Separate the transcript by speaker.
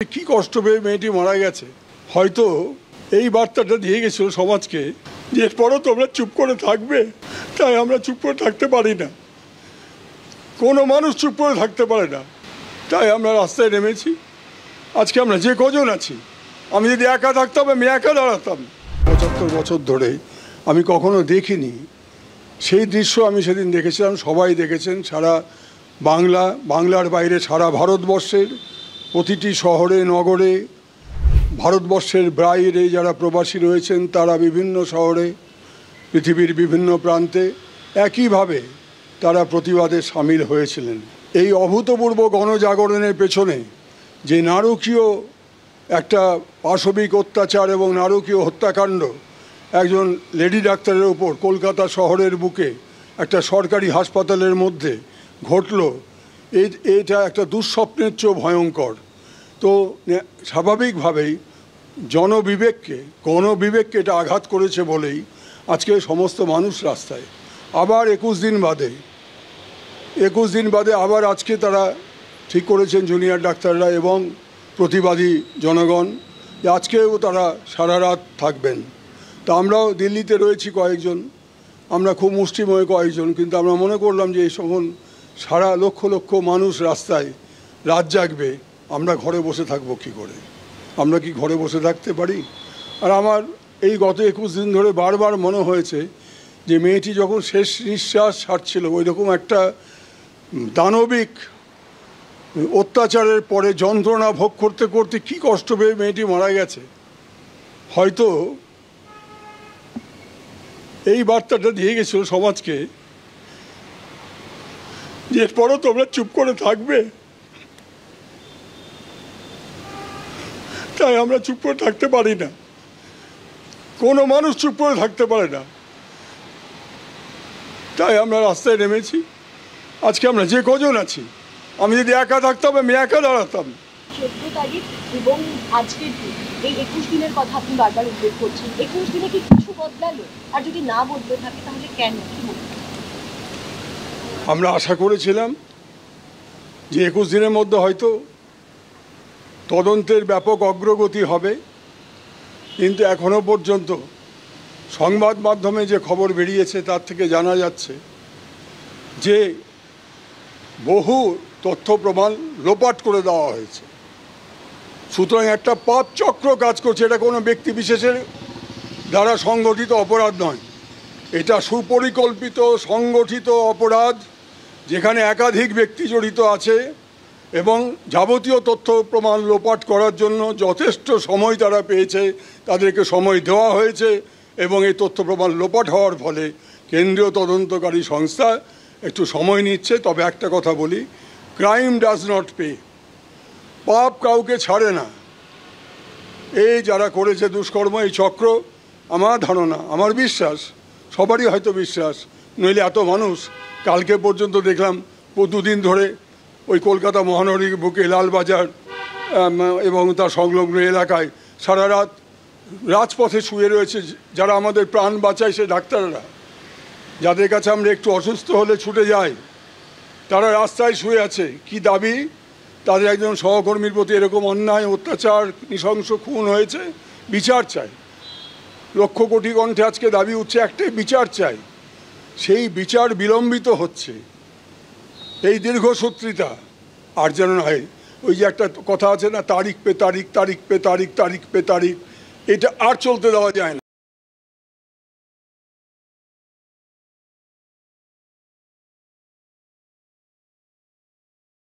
Speaker 1: কি কষ্ট পেয়ে মেয়েটি মারা গেছে, হয়তো এই বার্তাটা দিয়ে গেছিল সমাজকে যে এরপরও তোমরা চুপ করে থাকবে। তাই আমরা চুপ করে থাকতে পারি না, কোনো মানুষ চুপ করে থাকতে পারে না, তাই আমরা রাস্তায় নেমেছি। আজকে আমরা যে কজন আছি, আমি যদি একা থাকতাম আমি একা দাঁড়াতাম। 75 বছর ধরে আমি কখনো দেখিনি সেই দৃশ্য আমি সেদিন দেখেছিলাম, সবাই দেখেছেন। সারা বাংলার বাইরে সারা ভারতবর্ষের প্রতিটি শহরে নগরে, ভারতবর্ষের বাইরে যারা প্রবাসী রয়েছেন তারা বিভিন্ন শহরে, পৃথিবীর বিভিন্ন প্রান্তে একইভাবে তারা প্রতিবাদে সামিল হয়েছিলেন। এই অভূতপূর্ব গণজাগরণের পেছনে যে নারকীয় একটা পাশবিক অত্যাচার এবং নারকীয় হত্যাকাণ্ড একজন লেডি ডাক্তারের উপর কলকাতা শহরের বুকে একটা সরকারি হাসপাতালের মধ্যে ঘটল, এটা একটা দুঃস্বপ্নের চেয়েও ভয়ঙ্কর। তো স্বাভাবিকভাবেই গণবিবেককে এটা আঘাত করেছে বলেই আজকে সমস্ত মানুষ রাস্তায়। আবার 21 দিন বাদে আবার আজকে তারা ঠিক করেছেন জুনিয়র ডাক্তাররা এবং প্রতিবাদী জনগণ যে আজকেও তারা সারা রাত থাকবেন। তা আমরাও দিল্লিতে রয়েছি কয়েকজন, আমরা খুব মুষ্টিময় কয়েকজন, কিন্তু আমরা মনে করলাম যে এই সময় সারা লক্ষ লক্ষ মানুষ রাস্তায় রাত জাগবে, আমরা ঘরে বসে থাকবো কী করে? আমরা কি ঘরে বসে থাকতে পারি? আর আমার এই গত 21 দিন ধরে বারবার মনে হয়েছে যে মেয়েটি যখন শেষ নিঃশ্বাস ছাড়ছিল, ওই রকম একটা দানবিক অত্যাচারের পরে যন্ত্রণা ভোগ করতে করতে কি কষ্ট পেয়ে মেয়েটি মারা গেছে, হয়তো এই বার্তাটা দিয়ে গেছিল সমাজকে যে এরপরও তোমরা চুপ করে থাকবে। তাই আমরা চুপ করে থাকতে পারি না, কোনো মানুষ চুপ করে থাকতে পারে না, তাই আমরা রাস্তায় নেমেছি। আজকে আমরা যে কজন আছি, আমি যদি একা থাকতাম আমি একা দাঁড়াতাম।
Speaker 2: 14 তারিখ এবং আজকের দিন, এই 21 দিনের কথা আপনি বারবার উল্লেখ করছেন। 21 দিনে কি কিছু বদলালো? আর যদি না বদলে থাকে তাহলে কেন? কি বলবেন?
Speaker 1: আমরা আশা করেছিলাম যে 21 দিনের মধ্যে হয়তো তদন্তের ব্যাপক অগ্রগতি হবে, কিন্তু এখনো পর্যন্ত সংবাদ মাধ্যমে যে খবর বেরিয়েছে তার থেকে জানা যাচ্ছে যে বহু তথ্য প্রমাণ লোপাট করে দেওয়া হয়েছে। সুতরাং একটা পাপ চক্র কাজ করছে, এটা কোনো ব্যক্তি বিশেষের দ্বারা সংগঠিত অপরাধ নয়, এটা সুপরিকল্পিত সংগঠিত অপরাধ যেখানে একাধিক ব্যক্তি জড়িত আছে এবং যাবতীয় তথ্য প্রমাণ লোপাট করার জন্য যথেষ্ট সময় তারা পেয়েছে, তাদেরকে সময় দেওয়া হয়েছে এবং এই তথ্য প্রমাণ লোপাট হওয়ার ফলে কেন্দ্রীয় তদন্তকারী সংস্থা একটু সময় নিচ্ছে। তবে একটা কথা বলি, ক্রাইম ডাজ নট পে, পাপ কাউকে ছাড়ে না। এই যারা করেছে দুষ্কর্ম, এই চক্র, আমার ধারণা, আমার বিশ্বাস, সবারই হয়তো বিশ্বাস, নইলে এত মানুষ কালকে পর্যন্ত দেখলাম 2 দিন ধরে ওই কলকাতা মহানগরীর বুকে লালবাজার এবং তার সংলগ্ন এলাকায় সারা রাত রাজপথে শুয়ে রয়েছে যারা আমাদের প্রাণ বাঁচায়, সে ডাক্তাররা, যাদের কাছে আমরা একটু অসুস্থ হলে ছুটে যাই, তারা রাস্তায় শুয়ে আছে। কি দাবি? তাদের একজন সহকর্মীর প্রতি এরকম অন্যায় অত্যাচার নৃশংস খুন হয়েছে, বিচার চাই। লক্ষ কোটি কণ্ঠে আজকে দাবি উঠছে একটাই, বিচার চাই। সেই বিচার বিলম্বিত হচ্ছে, এই দীর্ঘসূত্রিতা আর যেন নয়। ওই যে একটা কথা আছে না, তারিখ পে তারিখ, তারিখ পে তারিখ, তারিখ পে তারিখ, এটা আর চলতে দেওয়া যায় না।